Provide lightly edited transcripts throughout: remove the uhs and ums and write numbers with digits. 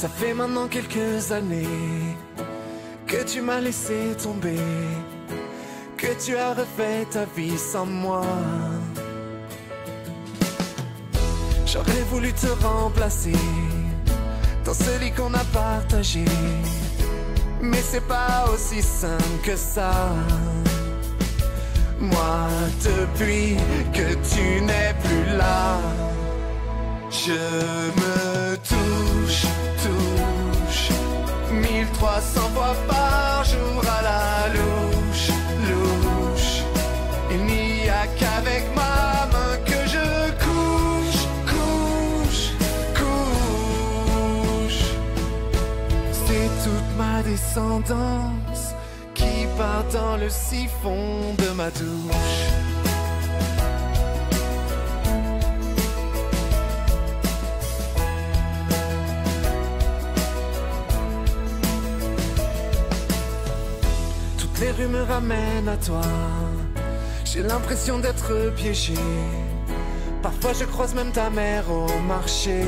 Ça fait maintenant quelques années que tu m'as laissé tomber, que tu as refait ta vie sans moi. J'aurais voulu te remplacer dans ce lit qu'on a partagé, mais c'est pas aussi simple que ça. Moi, depuis que tu n'es plus là, je me touche 1300 fois par jour à la louche. Il n'y a qu'avec ma main que je couche. C'est toute ma descendance qui part dans le siphon de ma douche. Les rues me ramènent à toi, j'ai l'impression d'être piégé. Parfois je croise même ta mère au marché.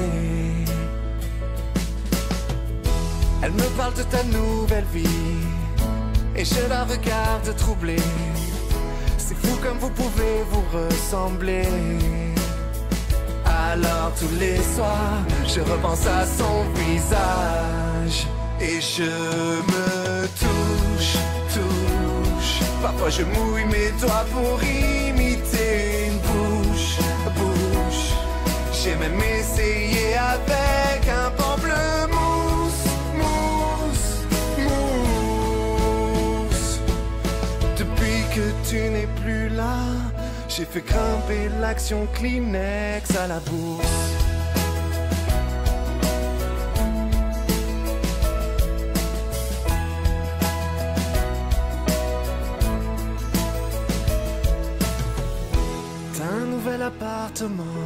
Elle me parle de ta nouvelle vie et je la regarde troublée. C'est fou comme vous pouvez vous ressembler. Alors tous les soirs je repense à son visage et je me touche. Parfois je mouille mes doigts pour imiter une bouche. J'ai même essayé avec un pamplemousse. Depuis que tu n'es plus là, j'ai fait grimper l'action Kleenex à la bourse. Appartement,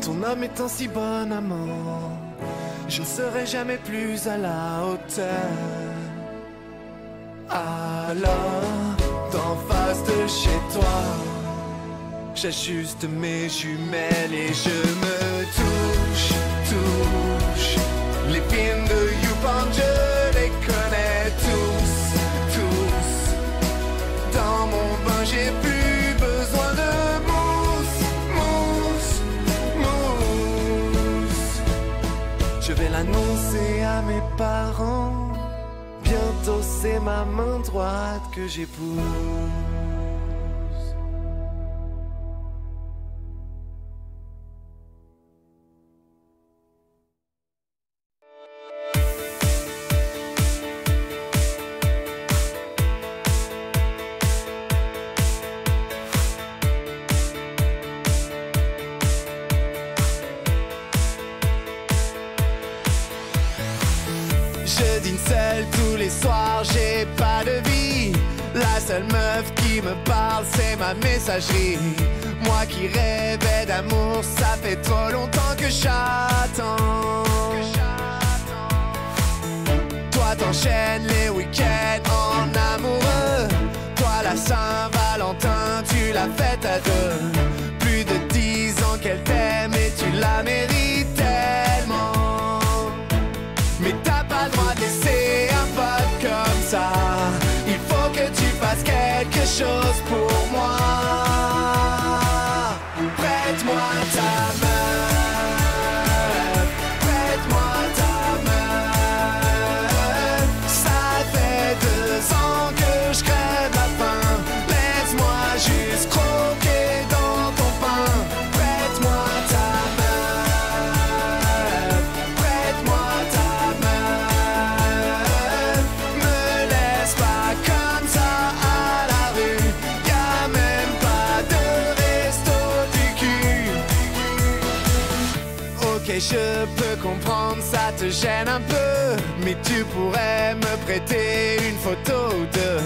ton homme est un si bon amant, je ne serai jamais plus à la hauteur. Alors, d'en face de chez toi, j'ajuste mes jumelles et je me touche. Les films de YouPorn, je les connais tous. Dans mon bain, j'ai plus besoin de je vais l'annoncer à mes parents. Bientôt c'est ma main droite que j'épouse. Je dîne seul tous les soirs, j'ai pas de vie. La seule meuf qui me parle, c'est ma messagerie. Moi qui rêvais d'amour, ça fait trop longtemps que j'attends. Toi t'enchaînes les week-ends en amoureux. Toi la Saint-Valentin, tu l'as faite à deux. Plus de 10 ans qu'elle t'aime et tu la mérites tellement. Mais t'as pas le droit de laisser un pote comme ça. Il faut que tu fasses quelque chose pour moi. Prête-moi ta main. Prête-moi ta main. Ça fait 2 ans que je crève la faim. Laisse-moi juste croquer dans ton pain. Prête-moi ta main. Prête-moi ta main. Me laisse pas comme ça à la rue. Y'a même pas de resto du cul. Ok, je peux comprendre, ça te gêne un peu, mais tu pourrais me prêter une photo ou deux.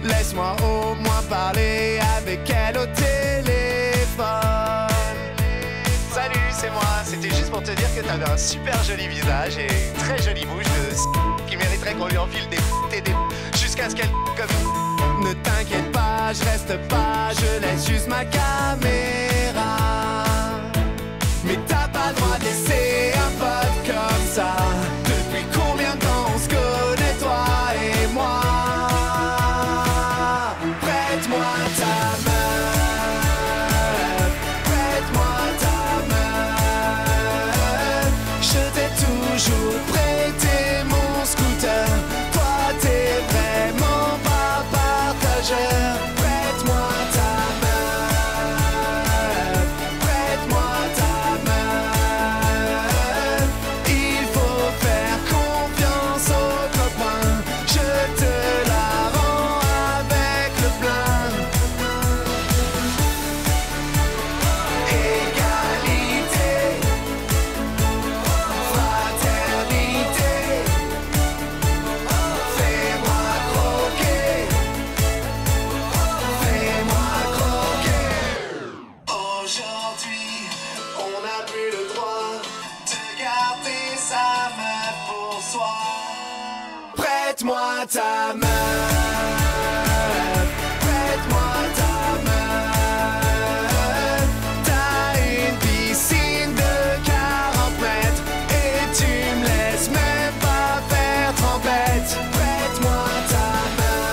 Laisse-moi au moins parler avec elle au téléphone. Salut, c'est moi. C'était juste pour te dire que t'avais un super joli visage et une très jolie bouche de qui mériterait qu'on lui enfile des jusqu'à ce qu'elle comme. Ne t'inquiète pas, je reste pas, je laisse juste ma caméra. Mais t'as pas le droit de laisser un pote comme ça. Prête-moi ta main, prête-moi ta main. T'as une piscine de 40 mètres et tu me laisses même pas faire trempette. Prête-moi ta main,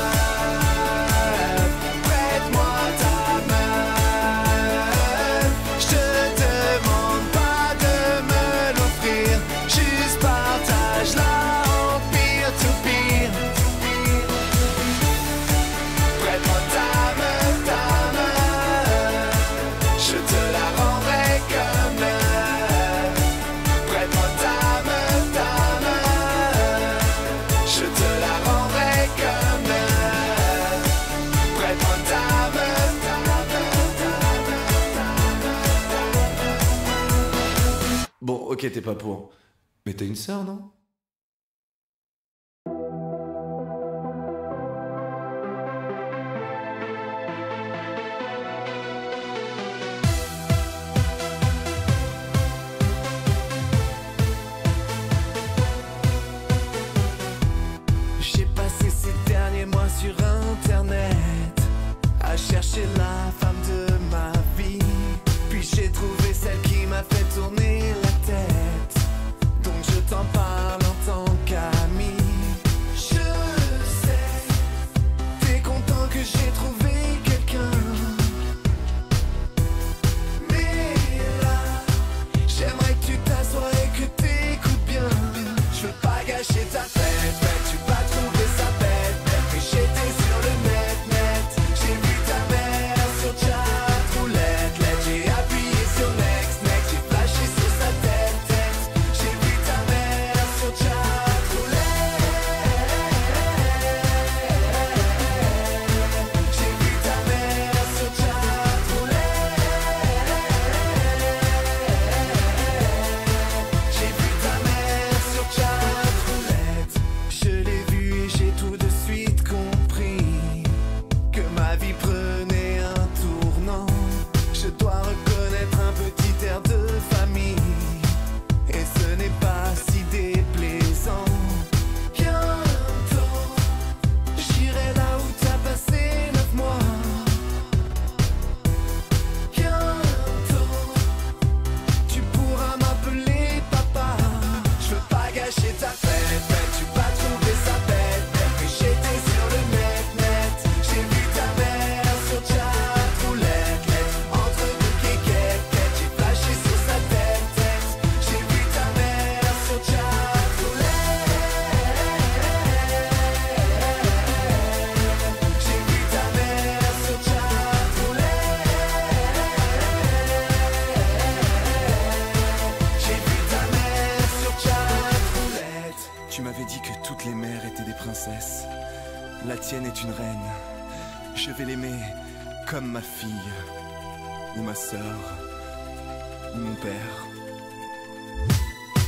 prête-moi ta main. Je te demande pas de me l'offrir, juste partage-la. Bon, ok, t'es pas pour. Mais t'as une sœur, non? J'ai passé ces derniers mois sur internet à chercher la femme de ma vie. Puis j'ai trouvé celle qui m'a fait tourner la tête. Donc je t'en parle en tant qu'ami. Je sais, t'es content que j'ai trouvé quelqu'un. Mais là, j'aimerais que tu t'assoies et que t'écoutes bien. Je veux pas gâcher ta fête, tu vas trouver ça bête. Que j'étais sur le net. J'ai vu ta mère sur chat roulette. J'ai appuyé sur next, j'ai flashé sur sa tête. J'ai vu ta mère sur chat roulette. J'ai vu ta mère sur chat roulette. J'ai vu ta mère sur chat roulette. Je l'ai vu et j'ai tout de suite compris que ma vie prenait un tournant. Je dois reconnaître un petit air de famille, et ce n'est pas si déplaisant. Bientôt, j'irai là où t'as passé 9 mois. Bientôt, tu pourras m'appeler papa. Je veux pas gâcher ta fête, tu vas trouver ça bête. Que j'étais sur le net. J'ai vu ta mère sur chat roulette. Entre deux kékettes, j'ai flashé sur sa tête. J'ai vu ta mère sur chat roulette. J'ai vu ta mère sur chat roulette. J'ai vu ta mère sur chat roulette. Tu m'avais dit que toutes les mères étaient des princesses. La tienne est une reine. Je vais l'aimer comme ma fille, ou ma sœur, ou mon père.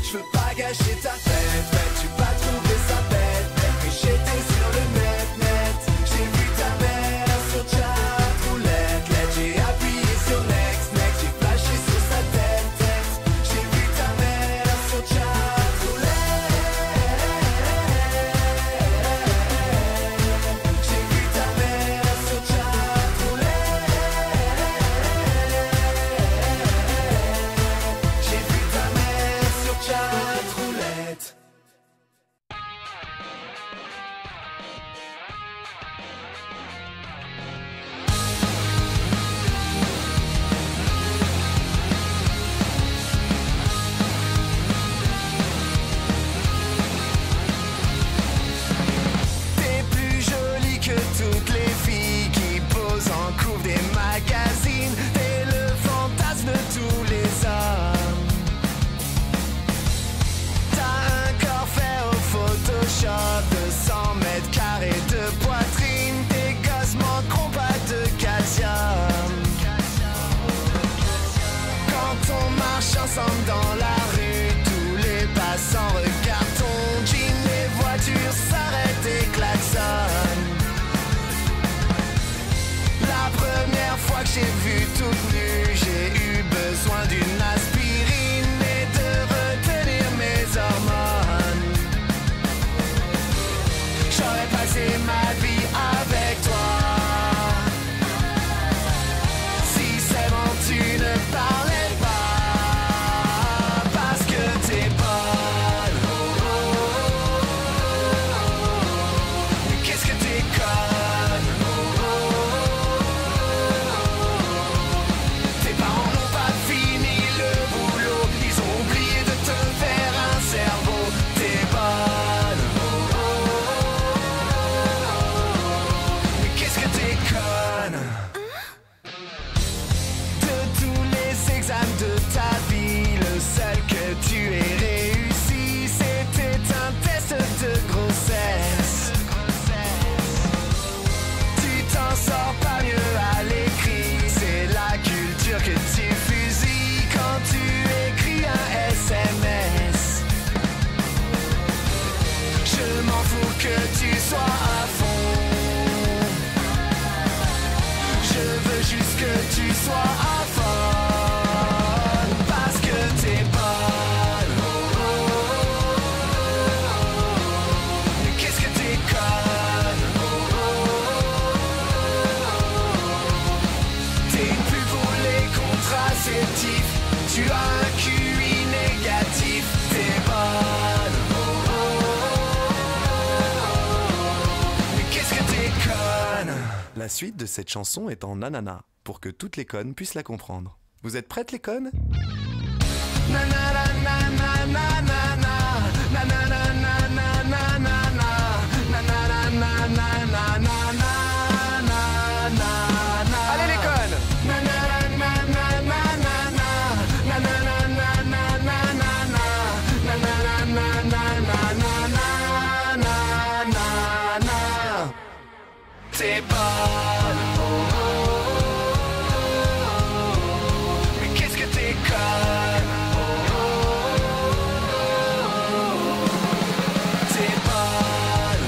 Je veux pas gâcher ta fête, tu vas trouver ça bête. Que j'étais sur le net. J'ai vu ta mère sur chat roulette. J'ai appuyé sur next, j'ai flashé sur sa tête. J'ai vu ta mère sur chat roulette. J'ai vu ta mère sur chat roulette. J'ai vu ta mère sur chat roulette. T'es plus jolie que toutes les filles qui posent en couve des magazines. T'es le fantasme de tous les hommes. T'as un corps fait au Photoshop de 100 mètres carrés de poitrine. Tes gosses manqueront pas de calcium. Quand on marche ensemble dans la rue, tous les passants regardent ton jean. Les voitures s'arrêtent et klaxonnent. La première fois que j'ai vu toute nue, j'ai eu besoin d'une aspirine et de retenir mes hormones. suite de cette chanson est en nanana, pour que toutes les connes puissent la comprendre. Vous êtes prêtes les connes? Allez les connes! T'es bonne, mais qu'est-ce que t'es conne. T'es bonne,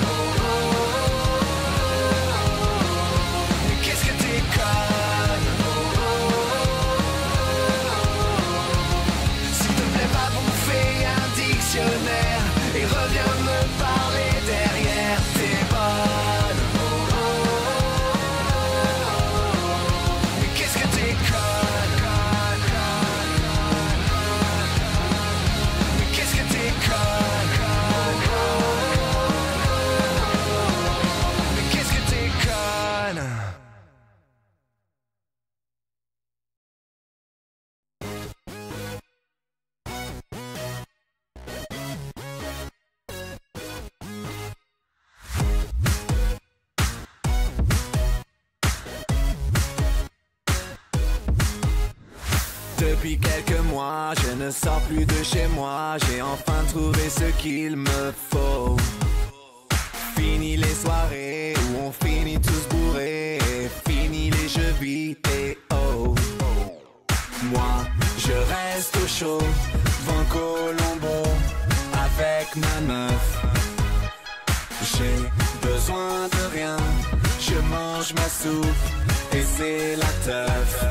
mais qu'est-ce que t'es conne. S'il te plaît, va bouffer un dictionnaire et reviens me parler derrière. T'es bonne. Depuis quelques mois, je ne sors plus de chez moi. J'ai enfin trouvé ce qu'il me faut. Fini les soirées où on finit tous bourrés. Fini les jeux vidéo. Moi, je reste au chaud devant Colombo avec ma meuf. J'ai besoin de rien, je mange ma soupe et c'est la teuf.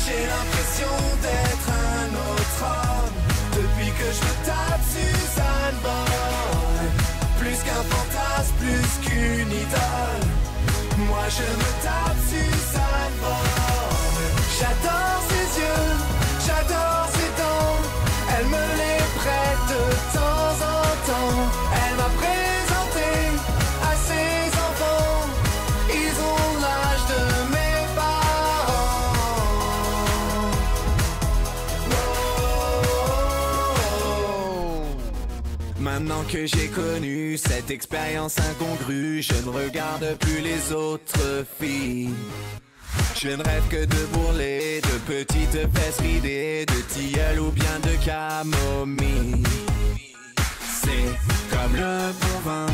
J'ai l'impression d'être un autre homme depuis que je me tape Suzanne Boyle. Plus qu'un fantasme, plus qu'une idole, moi je me tape Suzanne Boyle. J'adore ses yeux, j'adore ses dents, elle me les prête de temps en temps. Elle m'a présenté à ses enfants, ils ont l'âge de mes parents. Maintenant que j'ai connu cette expérience incongrue, je ne regarde plus les autres filles. Je ne rêve que de bourrelets, de petites fesses ridées, de tilleuls ou bien de camomille. C'est comme le bon vin,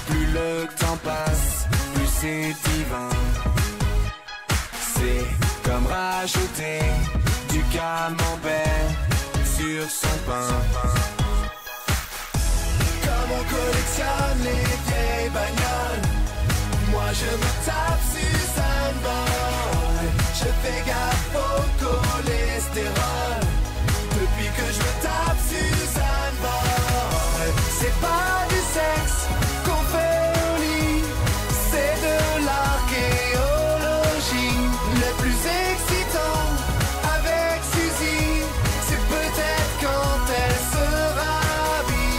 plus le temps passe, plus c'est divin. C'est comme rajouter du camembert sur son pain. Comme on collectionne les vieilles bagnoles, moi je me tape Suzanne Boyle. Je fais gaffe au cholestérol depuis que je me tape Suzanne Boyle. C'est pas du sexe qu'on fait au lit, c'est de l'archéologie. Le plus excitant avec Suzy, c'est peut-être quand elle se rhabille.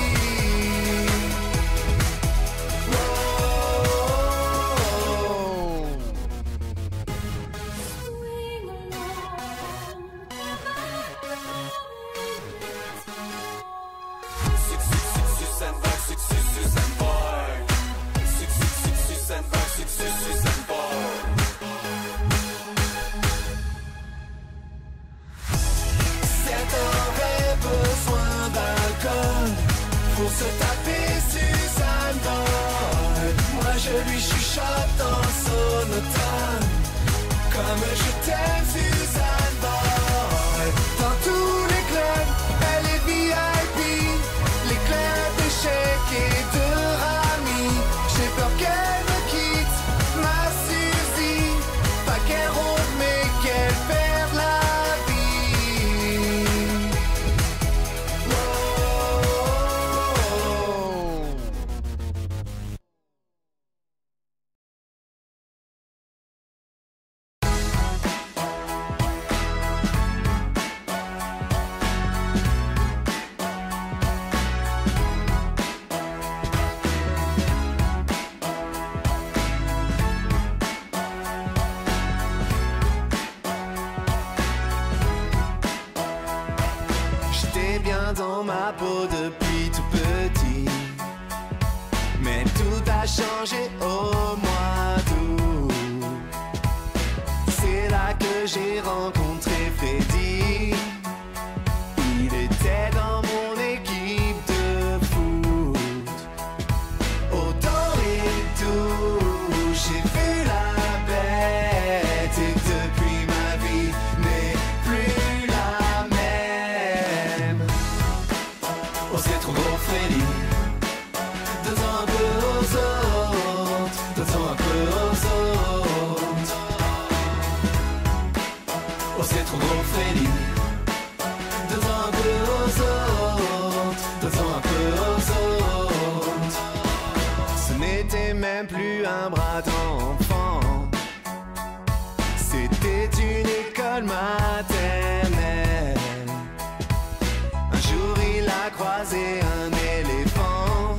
Certains auraient besoin d'alcool pour se taper Suzanne Boyle. Moi je lui chuchote dans son automne, comme je t'aime Suzanne Boyle. Dans tous les clubs, elle est VIP, les clubs d'échecs et de rami. J'ai peur qu'elle me quitte, ma Suzy, pas qu'elle rompe mais qu'elle perde la vie. bien dans ma peau depuis tout petit. Mais tout a changé au mois d'août. C'est là que j'ai rencontré Freddy. Il était dans mon équipe de foot. Au tout, j'ai vu la bête. Et depuis ma vie n'est plus la même. Oh, c'est trop gros Freddy. Donne-en un peu aux autres. Donne-en un peu aux autres. Oh, c'est trop gros Freddy. Donne-en un peu aux autres. Donne-en un peu aux autres. Ce n'était même plus un bras d'enfant. C'était une école maternelle. Un jour il a croisé un éléphant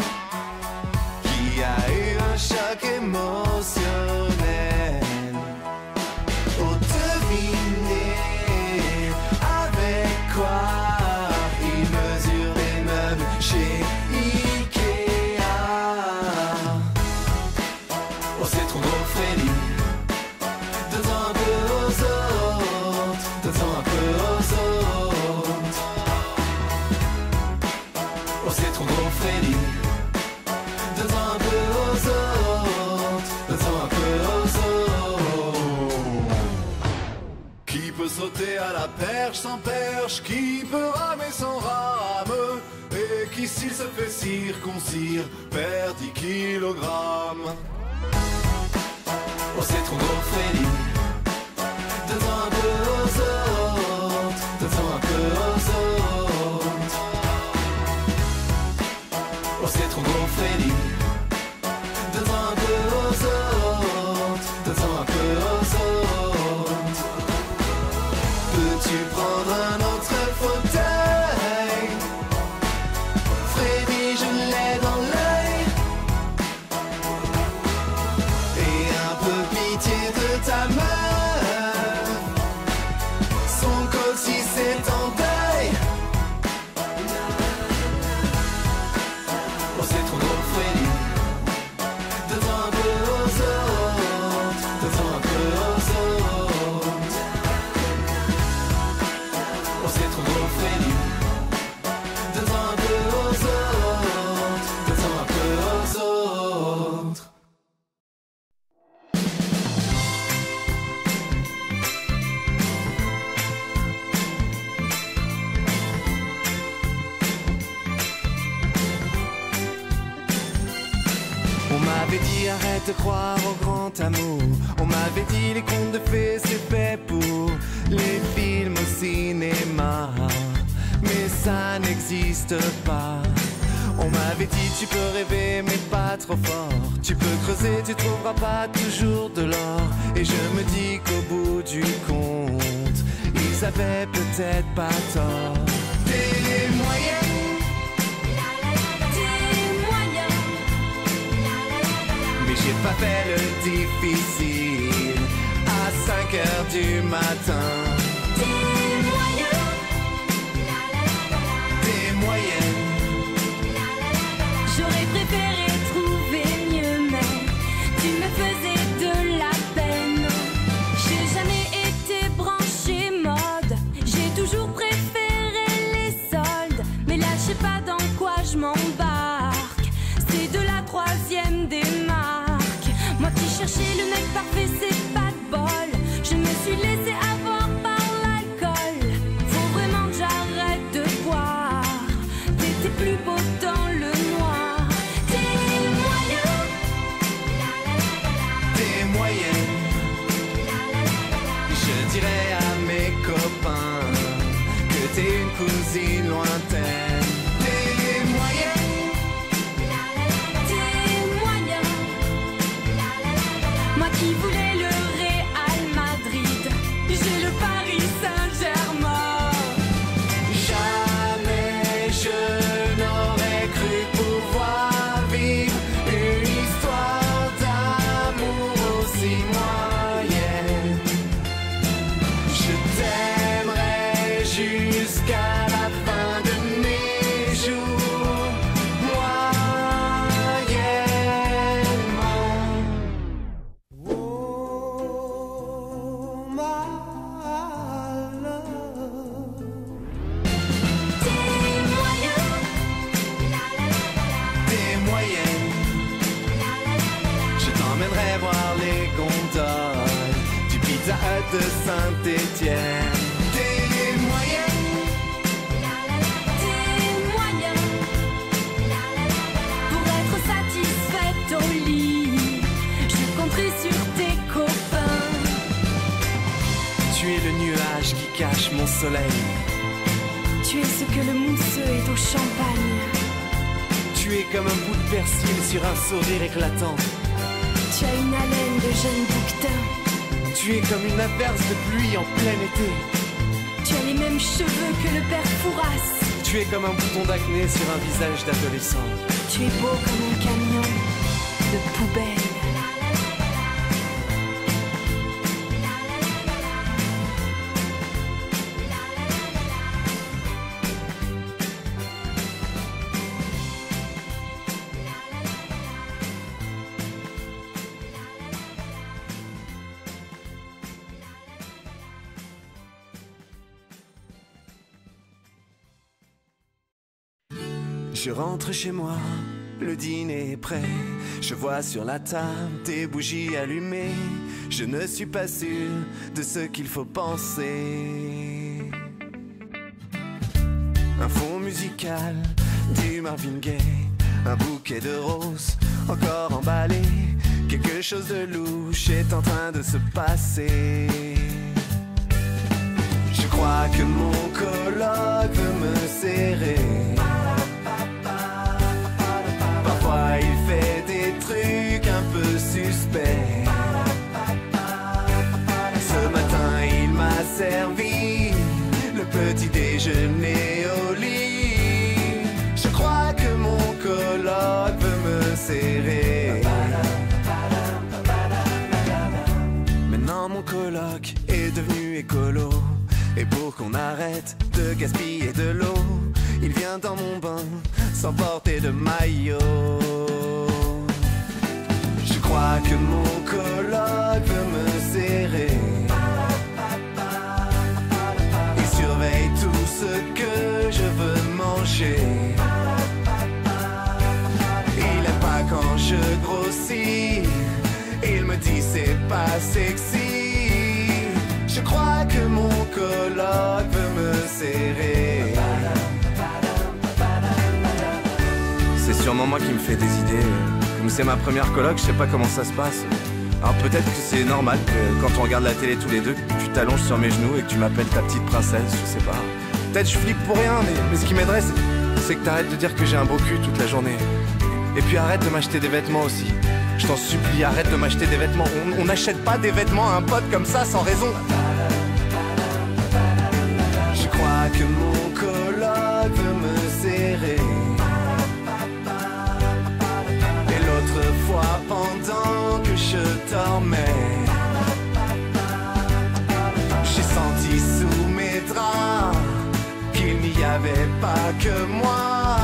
qui a eu un choc émotionnel. Oh, devinez avec quoi il mesure des meubles chez Ikea. Oh, c'est trop gros Freddy. Donne-en un peu aux autres. Donne-en un peu aux autres. Oh, c'est trop gros Freddy. Donne-en un peu aux autres. Donne-en un peu aux autres. Qui peut sauter à la perche sans perche? Qui peut ramer sans rame? Et qui, s'il se fait circoncire, perd 10 kilogrammes. Oh, c'est trop gros Freddy. Donne-en un peu aux autres. Donne-en un peu aux autres. Oh, c'est trop gros Freddy. Donne-en un peu aux autres. Donne-en un peu aux autres. Peux-tu prendre un autre fauteuil? Freddy, je l'ai dans l'œil. Et un peu pitié de ta meuf. Son col si c'est en deuil. Oh, c'est trop gros Freddy. Donne-en un peu aux autres. Donne-en un peu aux autres. Oh, c'est trop gros Freddy. Donne-en un peu aux autres. Donne-en un peu aux autres. On m'avait dit arrête de croire au grand amour. On m'avait dit les contes de fées c'est fait pour les films au cinéma. Mais ça n'existe pas. On m'avait dit tu peux rêver mais pas trop fort. Tu peux creuser, tu trouveras pas toujours de l'or. Et je me dis qu'au bout du compte, ils avaient peut-être pas tort. Des moyens. Mais j'ai pas fait le difficile à 5 heures du matin. Des moyens. J'aurais préféré trouver mieux, mais tu me faisais de la peine. J'ai jamais été branchée mode. J'ai toujours préféré les soldes. Mais là, je sais pas dans quoi je m'embarque. C'est de la 3e des marques. Moi qui cherchais le mec parfait, c'est pas de bol. Je me suis laissé avoir par l'alcool. Faut vraiment que j'arrête de boire. T'étais plus beau dans le noir. Des moyens. Des moyens. Je dirais à mes copains que t'es une cousine lointaine. Des moyens. Des moyens. Moi qui voulais le Real Madrid, j'ai le Paris Saint-Germain. Jamais je n'aurais de Saint-Étienne. Des moyens, pour être satisfaite au lit, je compterai sur tes copains. Tu es le nuage qui cache mon soleil. Tu es ce que le mousseux est au champagne. Tu es comme un bout de persil sur un sourire éclatant. Tu as une haleine de jeune bouquetin. Tu es comme une averse de pluie en plein été. Tu as les mêmes cheveux que le père Fouras. Tu es comme un bouton d'acné sur un visage d'adolescent. Tu es beau comme un camion de poubelle. Je rentre chez moi, le dîner est prêt. Je vois sur la table tes bougies allumées. Je ne suis pas sûr de ce qu'il faut penser. Un fond musical, du Marvin Gaye, un bouquet de roses encore emballé. Quelque chose de louche est en train de se passer. Je crois que mon coloc veut me serrer. Parfois il fait des trucs un peu suspects. Ce matin il m'a servi le petit déjeuner au lit. Je crois que mon coloc veut me serrer. Maintenant mon coloc est devenu écolo. Et pour qu'on arrête de gaspiller de l'eau, il vient dans mon bain sans porter de maillot. Je crois que mon coloc veut me serrer. Il surveille tout ce que je veux manger. Il aime pas quand je grossis. Il me dit c'est pas sexy. Je crois que mon coloc veut me serrer. C'est sûrement moi qui me fais des idées. Comme c'est ma première coloc, je sais pas comment ça se passe. Alors peut-être que c'est normal que quand on regarde la télé tous les deux, tu t'allonges sur mes genoux et que tu m'appelles ta petite princesse, je sais pas. Peut-être je flippe pour rien, mais ce qui m'aiderait, c'est que t'arrêtes de dire que j'ai un beau cul toute la journée. Et puis arrête de m'acheter des vêtements aussi. Je t'en supplie, arrête de m'acheter des vêtements. On n'achète pas des vêtements à un pote comme ça sans raison. Je crois que mon coloc veut me serrer. Et l'autre fois pendant que je dormais, j'ai senti sous mes draps qu'il n'y avait pas que moi.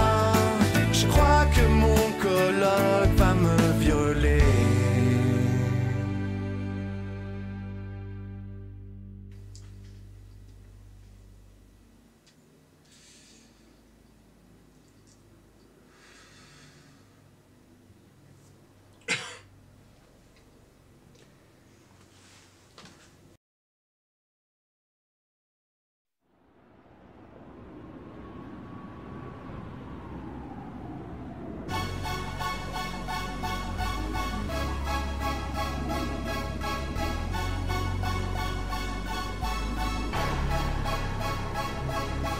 Je crois que mon coloc va me violer.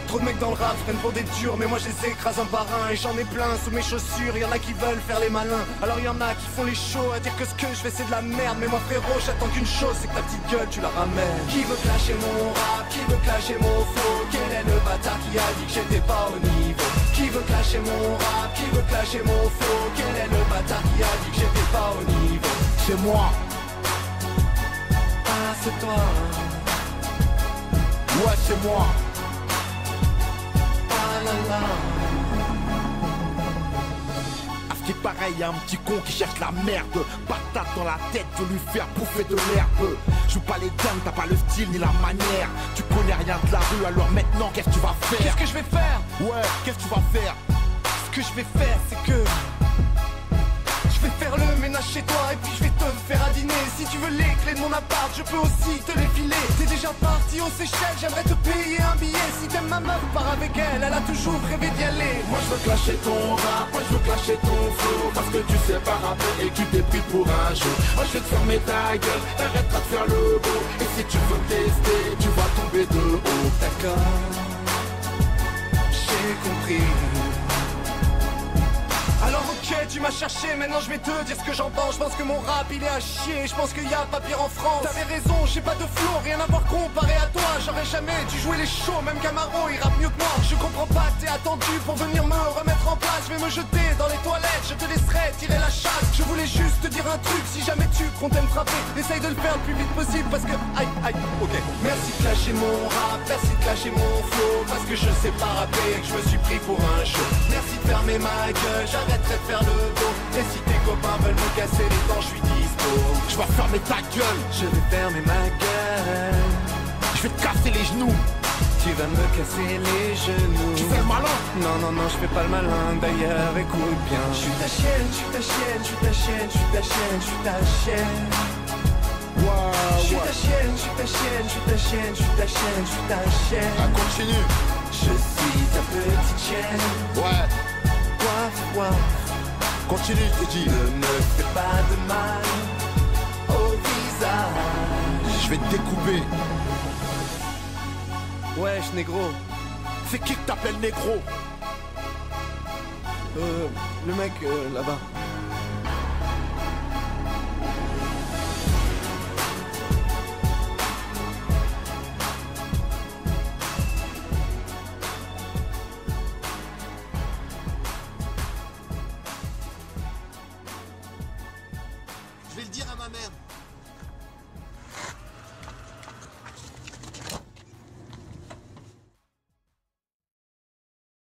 Trop de mecs dans le rap prennent pour des durs, mais moi je les écrase un par un. Et j'en ai plein sous mes chaussures, y'en a qui veulent faire les malins. Alors y'en a qui font les shows à dire que ce que je fais c'est de la merde. Mais moi frérot, j'attends qu'une chose, c'est que ta petite gueule tu la ramènes. Qui veut clasher mon rap, qui veut clasher mon flow? Quel est le bâtard qui a dit que j'étais pas au niveau? Qui veut clasher mon rap, qui veut clasher mon flow? Quel est le bâtard qui a dit que j'étais pas au niveau? C'est moi. Ah c'est toi. Ouais c'est moi. À ce qui est pareil, y'a un petit con qui cherche la merde. Patate dans la tête, je veux lui faire bouffer de l'herbe. Joue pas les dames, t'as pas le style ni la manière. Tu connais rien de la rue, alors maintenant qu'est-ce que tu vas faire? Qu'est-ce que je vais faire? Ouais, qu'est-ce que tu vas faire? Ce que je vais faire c'est que je vais faire le ménage chez toi et puis je vais te faire à dîner. Si tu veux les clés de mon appart, je peux aussi te les filer. T'es déjà parti aux Seychelles, j'aimerais te payer un billet. Si t'aimes ma meuf, pars avec elle, elle a toujours rêvé d'y aller. Moi je veux clasher ton rap, moi je veux clasher ton flow. Parce que tu sais pas rapper et que tu t'es pris pour un jeu. Moi je vais te fermer ta gueule, t'arrêteras de faire le beau. Et si tu veux tester, tu vas tomber de haut. D'accord, j'ai compris. Alors ok, tu m'as cherché, maintenant je vais te dire ce que j'entends. Je pense que mon rap il est à chier, je pense qu'il y a pas pire en France. T'avais raison, j'ai pas de flow, rien à voir comparé à toi. J'aurais jamais dû jouer les shows, même Camaro il rappe mieux que moi. Je comprends pas que t'es attendu pour venir me remettre en place. Je vais me jeter dans les toilettes, je te laisserai tirer la chasse. Je voulais juste te dire un truc, si jamais tu comptais me frapper, essaye de le faire le plus vite possible parce que aïe aïe, ok. Merci de clasher mon rap, merci de clasher mon flow. Parce que je sais pas rapper et que je me suis pris pour un show. Merci de fermer ma gueule, j'arrêterai de faire le dos. Et si tes copains veulent me casser les dents, je suis dispo. Je vais fermer ta gueule, Je vais fermer ma gueule. je vais te casser les genoux. Tu vas me casser les genoux. Tu fais le malin. Non, non, non, je fais pas le malin. D'ailleurs, écoute bien. Je suis ta chienne, je suis ta chienne, je suis ta chienne, je suis ta chienne, je suis ta chienne. Je suis ta chienne, je suis ta chienne, je suis ta chienne, je suis ta chienne, je suis ta chienne. Ah, continue. Je suis ta petite chienne. Ouais, Waf, waf. continue, je t'ai dit. Ne me fais pas de mal au visage. Je vais te découper. Wesh, négro. C'est qui que t'appelles négro? Le mec là-bas.